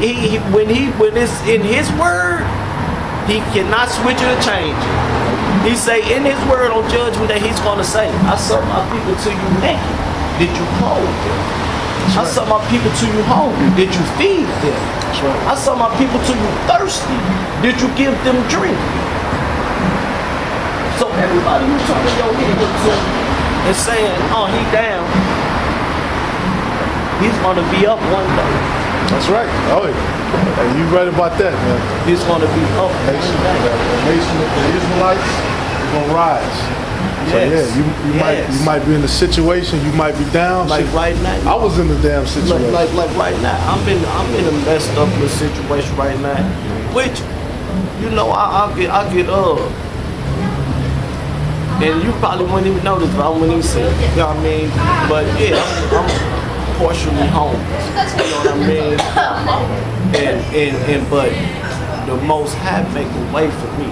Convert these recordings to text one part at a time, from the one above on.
when it's in his word, he cannot switch it or change it. He say in his word on judgment day, he's gonna say, I saw my people to you naked. Did you clothe them? I saw my people to you hungry. Did you feed them? I saw my people to you thirsty. Did you give them drink? So everybody who's turning your head to and saying, oh, he down, he's gonna be up one day. That's right. Oh, hey, you right about that, man. He's gonna be up one day. The nation of the Israelites is gonna rise. So Yes. yeah, you might be in a situation, you might be down. Like right now. I was in the damn situation. Like right now. I'm in a messed up situation right now. Which, you know, I'll get and you probably wouldn't even notice, but I wouldn't even see it. You know what I mean? But yeah, I'm partially homeless. You know what I mean? But the Most High make a way for me.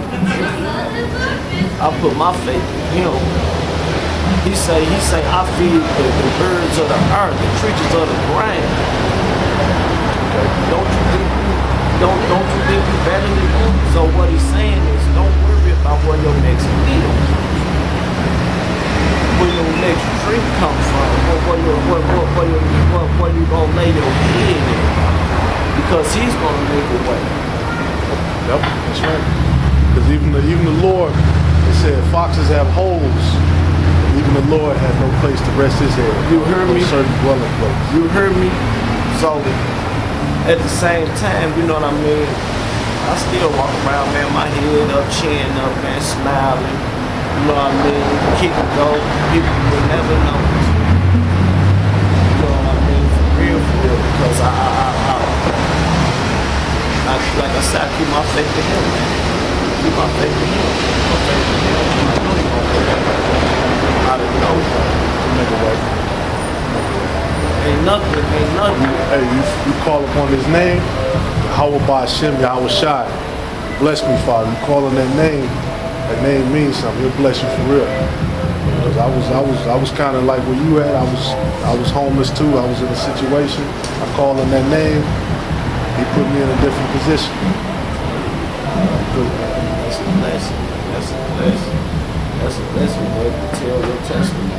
I put my faith in Him. He say, I feed the birds of the earth, the creatures of the ground. Don't you think you better than me? So what he's saying is, don't worry about where your next meal, where your next drink comes from, where you gonna lay your head in, because he's gonna make a way. Yep, that's right. Because even the Lord, they said foxes have holes. Even the Lord has no place to rest his head. You heard me? Certain dwelling place. You heard me? So at the same time, you know what I mean? I still walk around, man, my head up, chin up, man, smiling. You know what I mean? Kick and go. People will never know. You know what I mean? For real, because like I said, I keep my faith in Him, man. Keep my faith in Him. Keep my faith in Him. I know He's gonna make it. I don't know. Make a way. Ain't nothing. Hey, you call upon his name, Yahweh Ba'Shem, Yahweh Shai. Bless me, Father. You call on that name means something. He'll bless you for real. Because I was kind of like where you at. I was homeless too. I was in a situation. I called on that name. He put me in a different position. That's a blessing. That's a blessing, boy, to tell your testimony.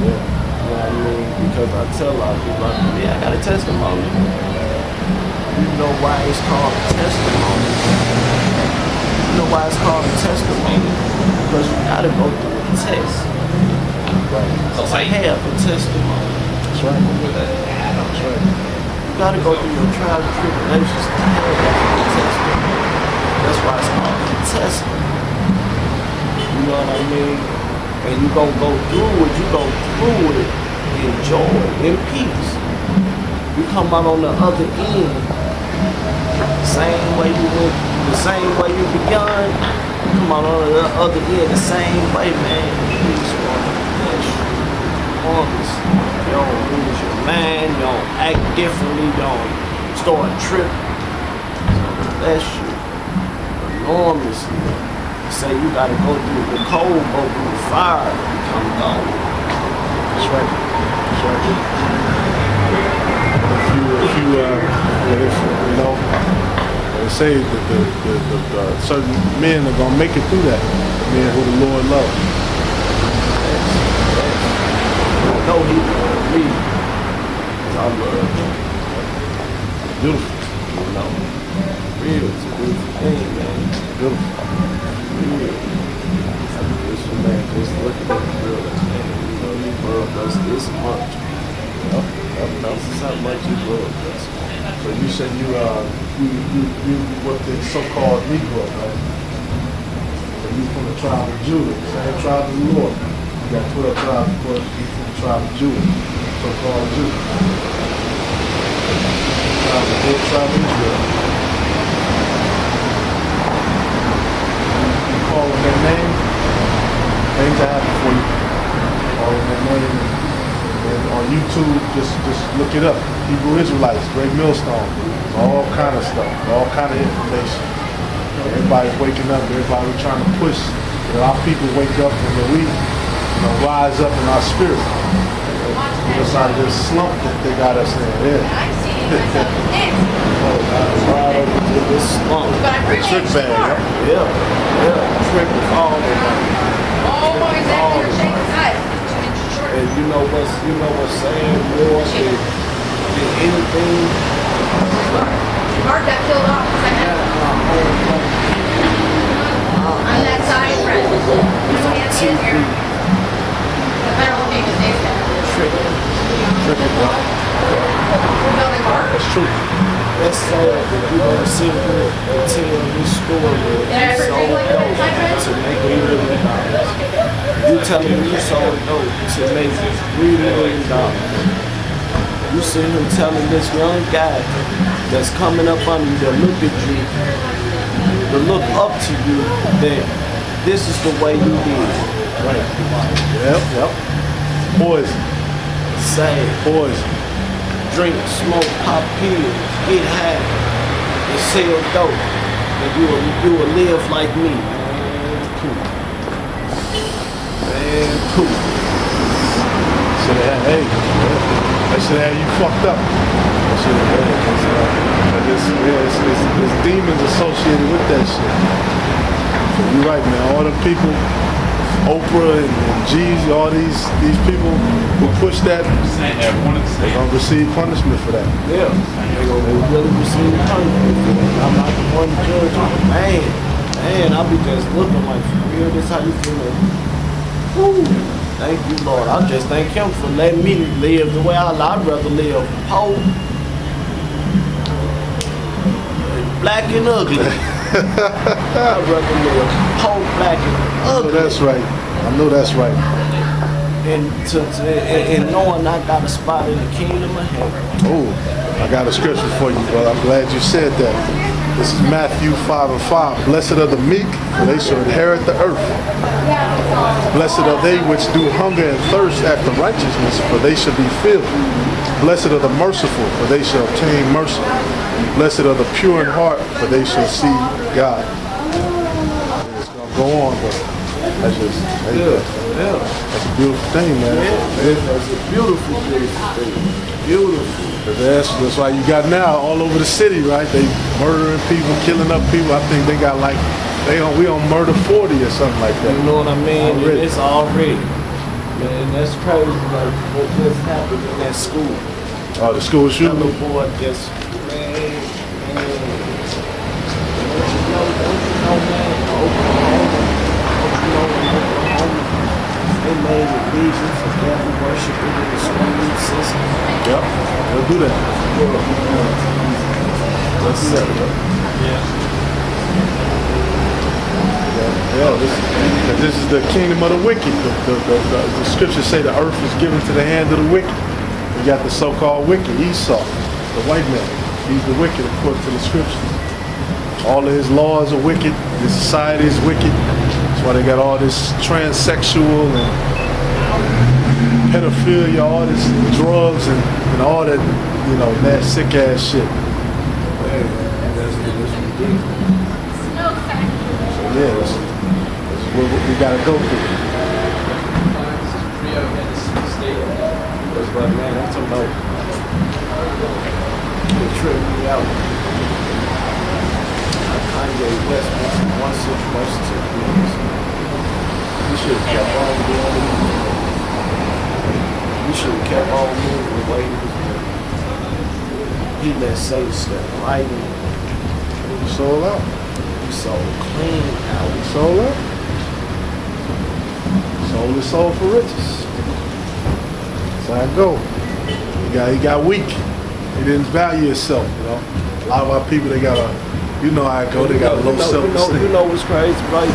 Yeah. You know what I mean? Because I tell a lot of people, I got a testimony. You know why it's called a testimony? You know why it's called a testimony? Because you gotta go through a test. Right. So I have a testimony. That's right. That's right. You gotta go through your trials and tribulations to have a testimony. That's why it's called a testimony. You know what I mean? And you gonna go through it, in joy, in peace. You come out on the other end, same way you went, the same way you begun, you come out on the other end the same way, man. Peace, honestly. You don't lose your mind, you don't act differently, you don't start tripping. Bless you enormously. Say you gotta go through the cold, go through the fire to become gold. That's right. That's right. If you know, they say that the certain men are gonna make it through that. The men who the Lord loves. I know He will lead. I love Him. Beautiful. You know, real, it's a beautiful thing, man. Beautiful. Just look at the real man. You know, He loved us this much. This is how much He loved us. So you said you what the so-called Negro, right? So you from the tribe of Judah, same tribe of the Lord. You got 12 tribes, of course. You from the tribe of Judah, so-called Judah. Tribe of Israel. You call on that name, things that happen for you. Call on that name, and on YouTube, just look it up. Hebrew Israelites, Great Millstone, all kind of stuff, all kind of information. Everybody's waking up, everybody trying to push. Our people wake up and then we rise up in our spirit. Get us out of this slump that they got us in. Yeah. Right over to this slump. Trick bag, Yeah, trick is all the way. And you know what's saying more than anything. Mark got killed off because I had on that side, friend. It's on TV. The better looking is Dave's dad. Trick. That's true. That's sad that you gonna sit here and tell this story that you sold dope to make $3 million. You telling me you sold dope to make $3 million. You sitting here telling this young guy that's coming up on you, that look at you, to look up to you, that this is the way you did. Right. Yep. Poison. Say, Poison. drink, smoke, pop pills, get high, and sell dope, and you will live like me. Man, cool. So that should have you fucked up. That should have there's demons associated with that shit. So you're right, man. All the people, Oprah and Jeezy, all these people who push that, they're gonna receive punishment for that. Yeah, they really receive punishment. I'm not the one to judge. Man, I'll be just looking like, for real, this how you feeling? Woo. Thank you, Lord. I just thank him for letting me live the way I'd rather live poor, black and ugly. I'd rather live poor, black and ugly. I know that's right. And knowing I got a spot in the kingdom of heaven. Oh, I got a scripture for you, brother. I'm glad you said that. This is Matthew 5:5. Blessed are the meek, for they shall inherit the earth. Blessed are they which do hunger and thirst after righteousness, for they shall be filled. Blessed are the merciful, for they shall obtain mercy. Blessed are the pure in heart, for they shall see God. It's gonna go on, but that's just that's a beautiful thing, man. That's a beautiful thing. Beautiful. That's why you got now all over the city, right? They murdering people, killing up people. I think they got like we on murder 40 or something like that. You know what I mean? Already. It's already. Man, that's crazy. Like what just happened in that school. Oh, the school That shooting? little boy just man. They made a reason for devil worshiping in the school system. Yep, they'll do that. Let's say This is the kingdom of the wicked. The scriptures say the earth is given to the hand of the wicked. You got the so-called wicked, Esau, the white man. He's the wicked according to the scriptures. All of his laws are wicked. His society is wicked. That's why they got all this transsexual and pedophilia, all this drugs and all that, that sick ass shit. that's ridiculous. So yeah, that's what we gotta go through. That's what, man, I'm talking about. It tripped me out. Kanye West went from one situation to the next. We should have kept on doing it. We should have kept on moving the way he was moving. He let Satan step right in. We sold out. He sold clean out. We sold out. Sold his soul for riches. That's how it go. He got weak. He didn't value himself, A lot of our people, they got how it go, they got a low self-esteem. You know what's crazy, right?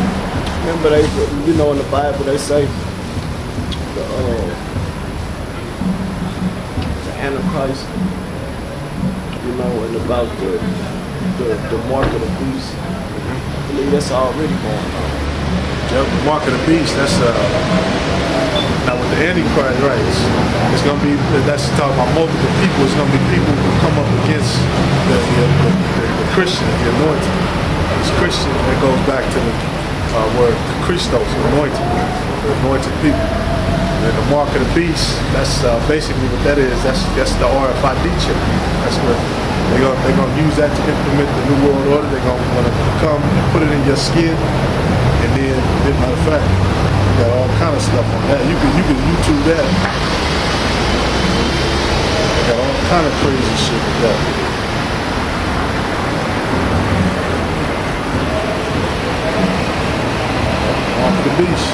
Remember in the Bible they say the Antichrist, and about the mark of the beast. I believe that's already going on. Yep, the mark of the beast, that's now with the Antichrist, right, it's gonna be, that's talking about multiple people. It's gonna be people who come up against the Christian, the anointed. It's Christian, that goes back to the word Christos, anointed, the anointed people. And the mark of the beast, that's basically what that is. That's the RFID chip. That's what They're gonna use that to implement the New World Order. They're gonna come and put it in your skin, and then, matter of fact, you got all kind of stuff on that. You can YouTube that. They got all kind of crazy shit with that. Mark of the beast.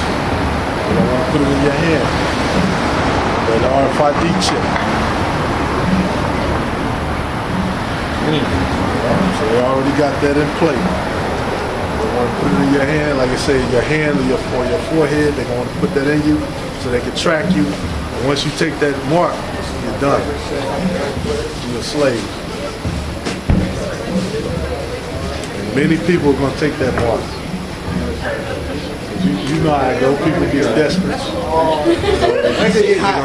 You don't want to put it in your hand. But the RFID chip. So they already got that in play. They want to put it in your hand, like I say, your hand or your forehead. They're going to put that in you so they can track you. And once you take that mark, you're done. You're a slave. And many people are going to take that mark. You know how I go. People get desperate.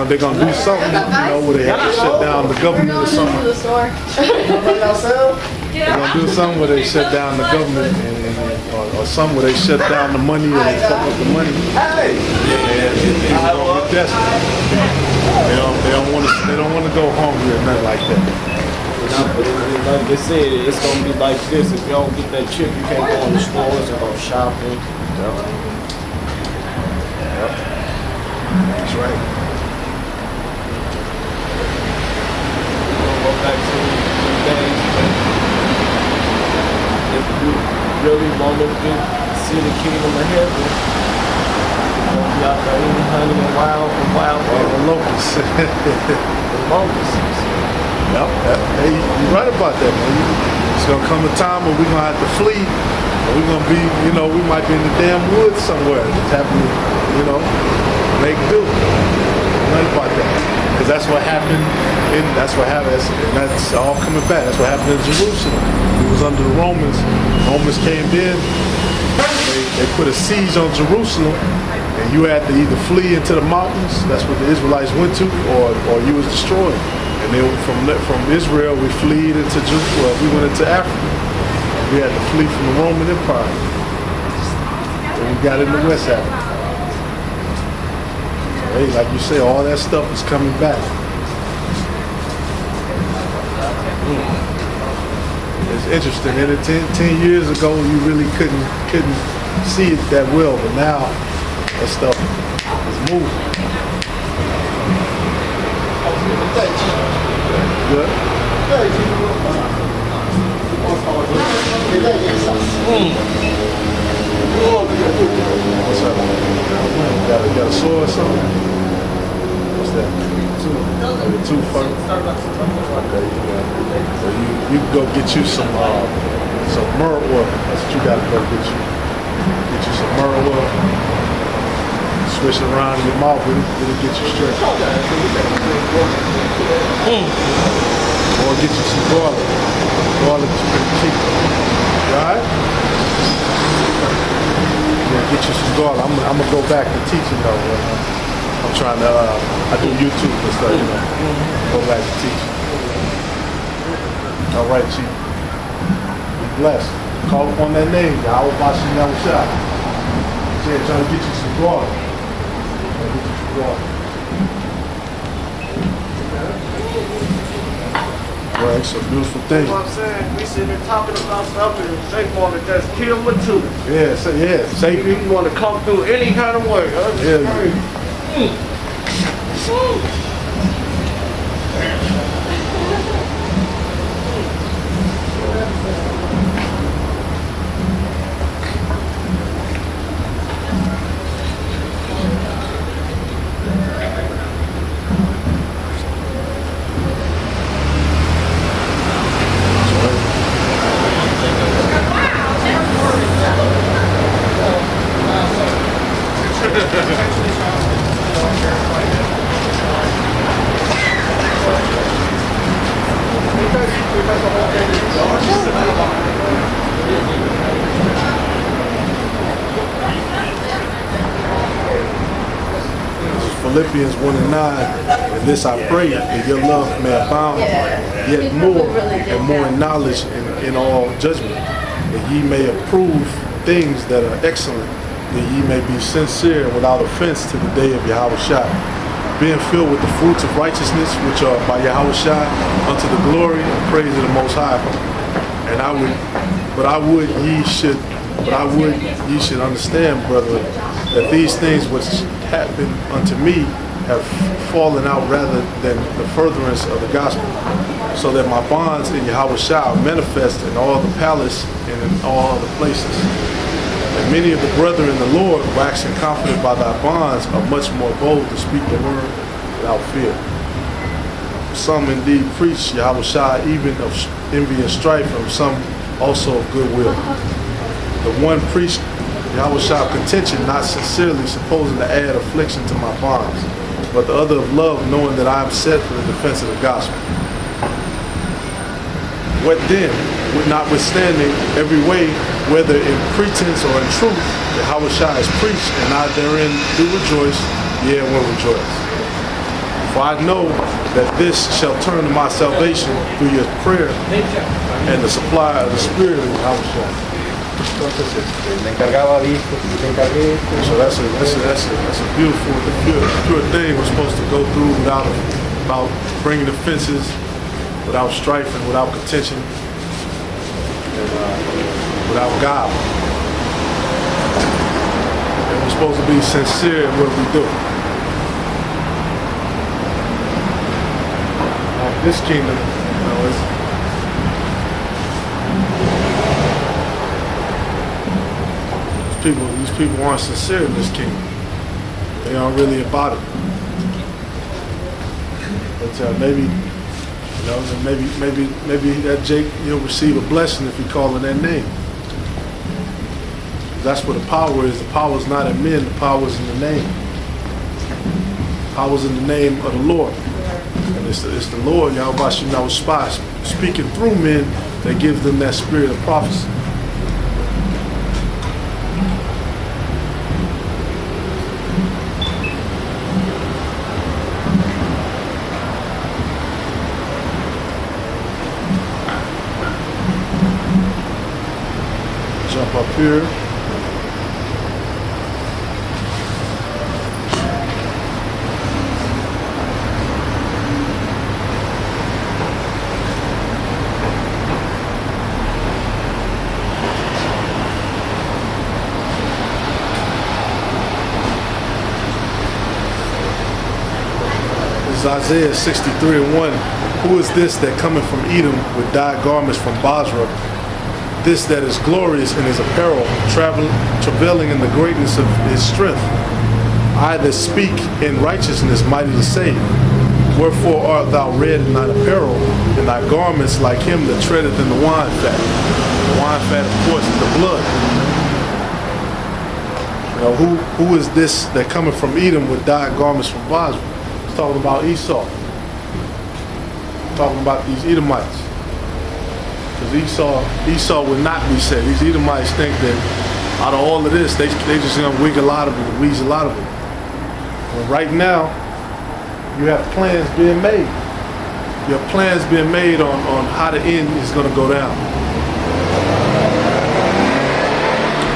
They're going to do something, where they have to shut down the government or something. They're going to do something where they shut down the government or something where they shut down the money or they fuck up the money. And they're going to get desperate. They don't want to go hungry or nothing like that. Like they said, it's going to be like this. If you don't get that chip, you can't go in the stores and go shopping. That's right. Go back to the days if you really want to see the kingdom of heaven, you're going to be out there eating honey and wild. The locusts. The locusts. Yep. Hey, you're right about that, man. It's going to come a time when we're going to have to flee. We're going to be, we might be in the damn woods somewhere. It's happening, make do. Right about that. Because that's what happened, and that's all coming back. That's what happened in Jerusalem. It was under the Romans. Romans came in, they put a siege on Jerusalem, and you had to either flee into the mountains, that's what the Israelites went to, or you was destroyed. And then from Israel, we fled into Jerusalem. We went into Africa. We had to flee from the Roman Empire. And we got into West Africa. Hey, like you say, all that stuff is coming back. It's interesting. And 10 years ago, you really couldn't see it that well, but now that stuff is moving. Good. What's up? You got a sword or something? What's that? Two funny. Okay, so you can go get you some myrrh oil. That's what you gotta go get you. Get you some myrrh oil. Swish it around in your mouth, it'll get you straight. Or get you some garlic. Garlic is pretty cheap. Alright? Yeah, get you some garlic. I'm gonna go back to teaching though. I'm trying to, I do YouTube and stuff, Go back to teaching. Alright, Chief. Be blessed. Call upon that name. I will watch you now shot. Yeah, trying to get you some garlic. Well, it's a beautiful thing. That's what I'm saying. We sitting here talking about something, they want to just kill me too. Yeah, Satan. You want to come through any kind of way. Philippians 1:9, and this I pray, that your love may abound yet more and more in knowledge and in all judgment, that ye may approve things that are excellent, that ye may be sincere without offense to the day of Yahweh Shai. being filled with the fruits of righteousness, which are by Yahweh Shai, unto the glory and praise of the Most High. And ye should understand, brother, that these things which happen unto me have fallen out rather than the furtherance of the gospel, so that my bonds in Yahweh Shai are manifest in all the palace and in all other places. And many of the brethren in the Lord, waxing confident by thy bonds, are much more bold to speak the word without fear. Some indeed preach Yahweh Shai even of envy and strife, and some also of goodwill. The one preached Yahweh Shai of contention, not sincerely, supposing to add affliction to my bonds, but the other of love, knowing that I am set for the defense of the gospel. What then? Notwithstanding every way, whether in pretense or in truth, Yahweh Shai is preached, and I therein do rejoice, yea, and will rejoice. For I know that this shall turn to my salvation through your prayer and the supply of the Spirit of Yahweh Shai. So that's a beautiful, pure thing we're supposed to go through without bringing offenses, without strife and without contention, and without God. And we're supposed to be sincere in what we do. This kingdom, these people aren't sincere in this kingdom. They aren't really about it. But maybe that Jake, he'll receive a blessing if he calls in that name. That's where the power is. The power is not in men. The power is in the name. The power is in the name of the Lord. And it's the Lord, Yahweh Shai, speaking through men that gives them that spirit of prophecy. Jump up here. Isaiah 63:1. Who is this that cometh from Edom with dyed garments from Basra? This that is glorious in his apparel, travailing in the greatness of his strength. I that speak in righteousness, mighty to save. Wherefore art thou red in thine apparel, and thy garments like him that treadeth in the wine fat. The wine fat, of course, is the blood. You know, who is this that cometh from Edom with dyed garments from Basra? It's talking about Esau. Talking about these Edomites. Because Esau would not be saved. These Edomites think that out of all of this, they just gonna wig a lot of it, weasel a lot of it. But right now, you have plans being made. You have plans being made on how the end is gonna go down.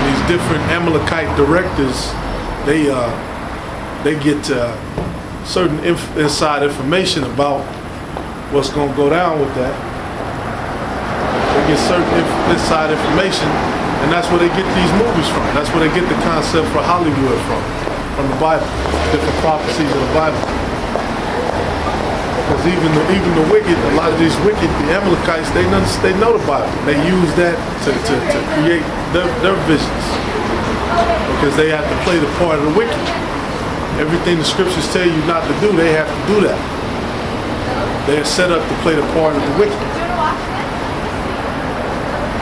These different Amalekite directors, they get certain inside information about what's going to go down with that. They get certain inside information, and that's where they get these movies from. That's where they get the concept for Hollywood from the Bible, different prophecies of the Bible. Because even the wicked, a lot of these wicked, the Amalekites, they know the Bible. They use that to create their visions, because they have to play the part of the wicked. Everything the scriptures tell you not to do, they have to do that. They are set up to play the part of the wicked.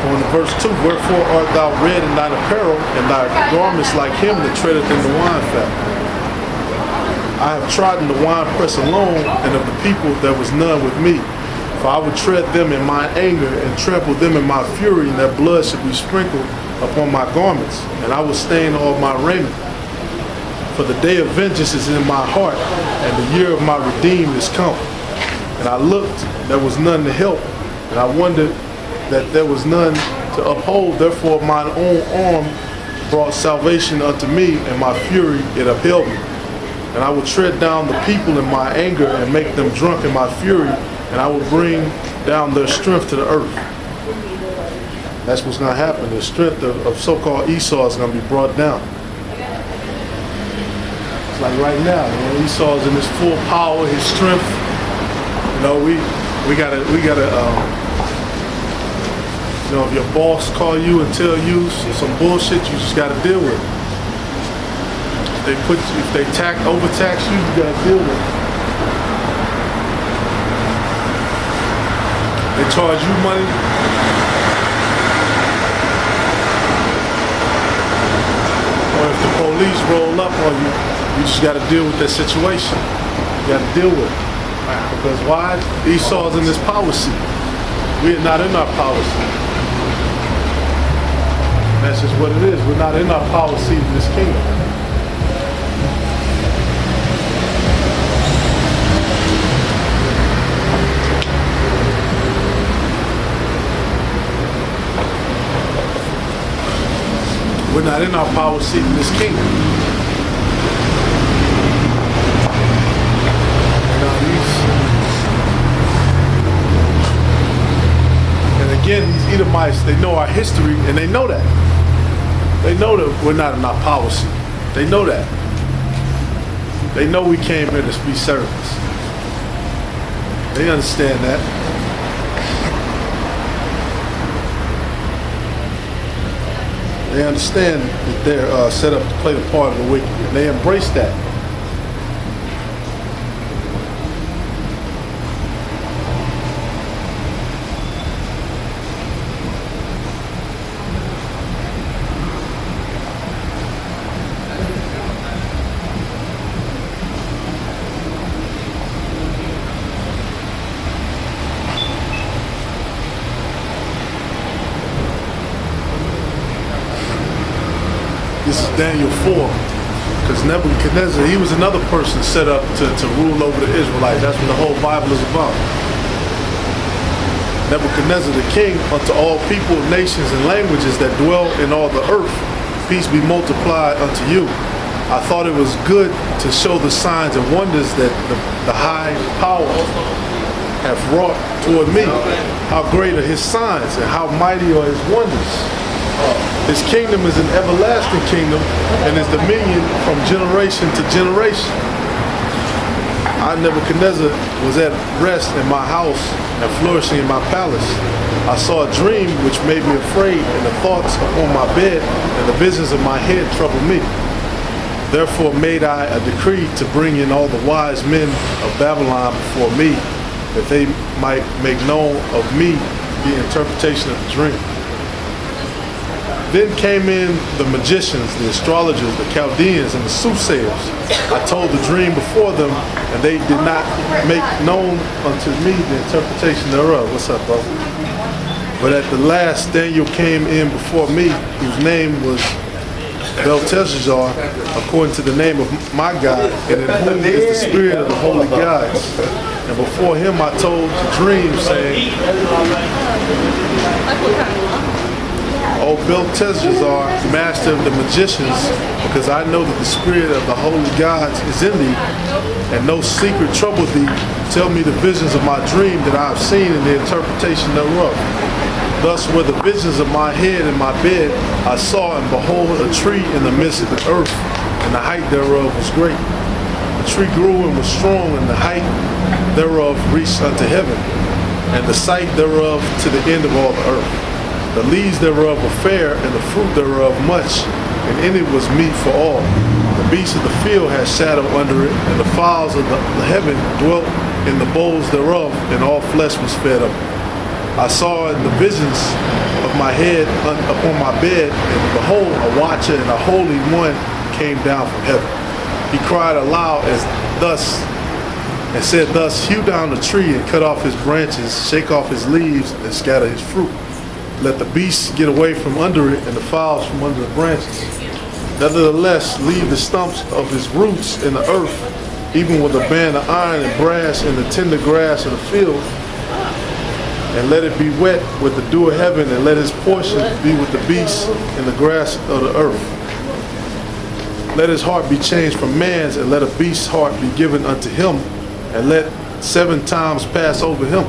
On verse 2, wherefore art thou red in thine apparel, and thy garments like him that treadeth in the wine fat. I have trodden the winepress alone, and of the people there was none with me. For I would tread them in mine anger, and trample them in my fury, and their blood should be sprinkled upon my garments, and I will stain all my raiment. For the day of vengeance is in my heart, and the year of my redeemed is come. And I looked, there was none to help, and I wondered that there was none to uphold. Therefore mine own arm brought salvation unto me, and my fury it upheld me. And I will tread down the people in my anger and make them drunk in my fury, and I will bring down their strength to the earth. That's what's going to happen. The strength of so-called Esau is going to be brought down. It's like right now, Esau is in his full power, his strength. We gotta. If your boss call you and tell you some bullshit, you just gotta deal with it. If they overtax you, you gotta deal with it. They charge you money. Or if the police roll up on you, you just gotta deal with that situation. You gotta deal with it. Because why? Esau's in this power seat. We're not in our power seat. That's just what it is. We're not in our power seat in this kingdom. We're not in our power seat in this kingdom. And again, these Edomites, they know our history, and they know that. They know that we're not in our power seat. They know that. They know we came here to be servants. They understand that. They understand that they're set up to play the part of the wicked, and they embrace that. This is Daniel 4, because Nebuchadnezzar, he was another person set up to rule over the Israelites. That's what the whole Bible is about. Nebuchadnezzar the king, unto all people, nations, and languages that dwell in all the earth, peace be multiplied unto you. I thought it was good to show the signs and wonders that the high power hath wrought toward me. How great are his signs, and how mighty are his wonders. His kingdom is an everlasting kingdom, and his dominion from generation to generation. I, Nebuchadnezzar, was at rest in my house and flourishing in my palace. I saw a dream which made me afraid, and the thoughts upon my bed and the visions of my head troubled me. Therefore made I a decree to bring in all the wise men of Babylon before me, that they might make known of me the interpretation of the dream. Then came in the magicians, the astrologers, the Chaldeans, and the soothsayers. I told the dream before them, and they did not make known unto me the interpretation thereof. What's up, bro? But at the last, Daniel came in before me, whose name was Belteshazzar, according to the name of my God, and in whom is the spirit of the holy gods. And before him I told the dream, saying, O Belteshazzar, master of the magicians, because I know that the spirit of the holy gods is in thee, and no secret trouble thee, tell me the visions of my dream that I have seen and the interpretation thereof. Thus were the visions of my head and my bed. I saw and behold a tree in the midst of the earth, and the height thereof was great. The tree grew and was strong, and the height thereof reached unto heaven, and the sight thereof to the end of all the earth. The leaves thereof were fair, and the fruit thereof much, and in it was meat for all. The beasts of the field had shadow under it, and the fowls of the heaven dwelt in the bowls thereof, and all flesh was fed up. I saw in the visions of my head upon my bed, and behold, a watcher and a holy one came down from heaven. He cried aloud and said thus, hew down the tree and cut off his branches, shake off his leaves, and scatter his fruit. Let the beasts get away from under it, and the fowls from under the branches. Nevertheless, leave the stumps of his roots in the earth, even with a band of iron and brass in the tender grass of the field. And let it be wet with the dew of heaven, and let his portion be with the beasts in the grass of the earth. let his heart be changed from man's, and let a beast's heart be given unto him, and let 7 times pass over him.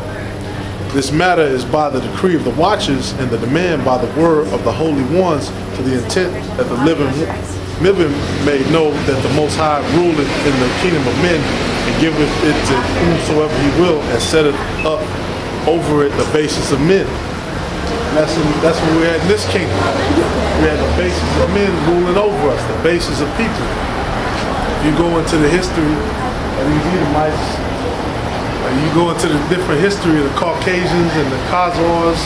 This matter is by the decree of the watchers, and the demand by the word of the holy ones, to the intent that the living may know that the Most High ruleth in the kingdom of men, and giveth it to whomsoever he will, and setteth up over it the basis of men. And that's what we're at in this kingdom. We had the basis of men ruling over us, the basis of people. If you go into the history of these Edomites, you go into the different history of the Caucasians and the Khazars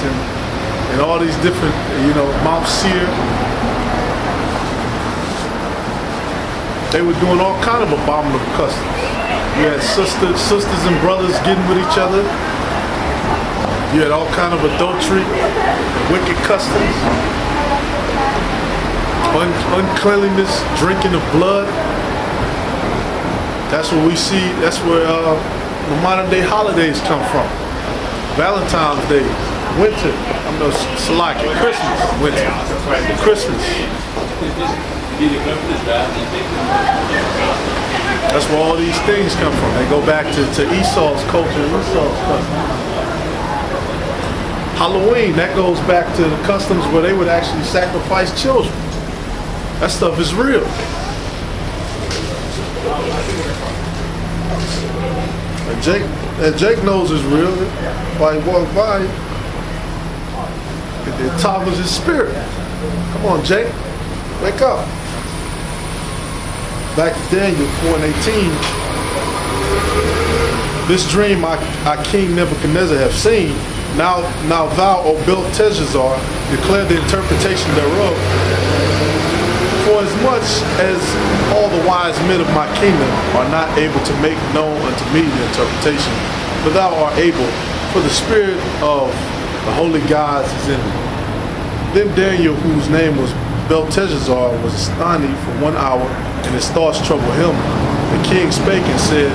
and all these different, Mount Seir. They were doing all kind of abominable customs. You had sisters and brothers getting with each other. You had all kind of adultery, wicked customs, uncleanliness, drinking of blood. That's what we see. That's where the modern day holidays come from. Valentine's Day, winter, Christmas, winter, Christmas. That's where all these things come from. They go back to Esau's culture, Esau's customs. Halloween, that goes back to the customs where they would actually sacrifice children. That stuff is real. And Jake knows it's real. While he walks by, it toggles his spirit. Come on, Jake, wake up. Back to Daniel 4:18. This dream I King Nebuchadnezzar have seen. Now thou, O Belteshazzar, declare the interpretation thereof. For as much as all the wise men of my kingdom are not able to make known unto me the interpretation, but thou art able, for the spirit of the holy gods is in me. Then Daniel, whose name was Belteshazzar, was astonished for 1 hour, and his thoughts troubled him. The king spake and said,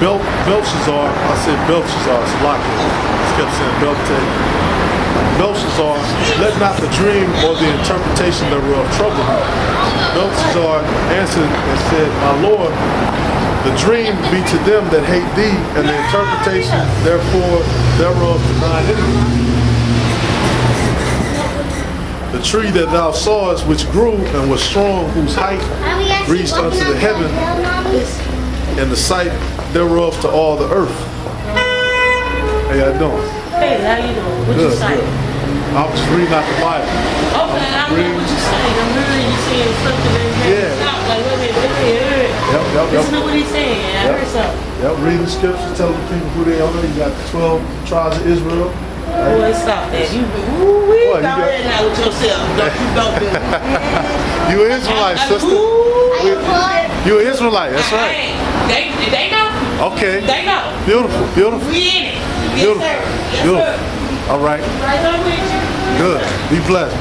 Belshazzar, I said Belshazzar, it's Salakia. I kept saying Belshazzar, let not the dream or the interpretation thereof trouble you. Belshazzar answered and said, my lord, the dream be to them that hate thee, and the interpretation therefore thereof to thine enemies. The tree that thou sawest, which grew and was strong, whose height reached unto the heaven, and the sight thereof to all the earth. How y'all doing? Hey, how you doing? What you saying? I'm just reading out the Bible. Okay, I know what you're saying. I'm hearing you saying something that stop. Like, wait a minute, let me hear it. Yep. Listen to what he's saying. I heard something. Yep, reading the scriptures, telling the people who they are. You got the 12 tribes of Israel. Boy, stop that. You go ahead now with yourself. You don't do it. You an Israelite, sister. You an Israelite, that's right. They know. Okay. They know. Beautiful. We in it. Beautiful. Yes, sir. Beautiful. All right. Right on with you. Good. Be blessed.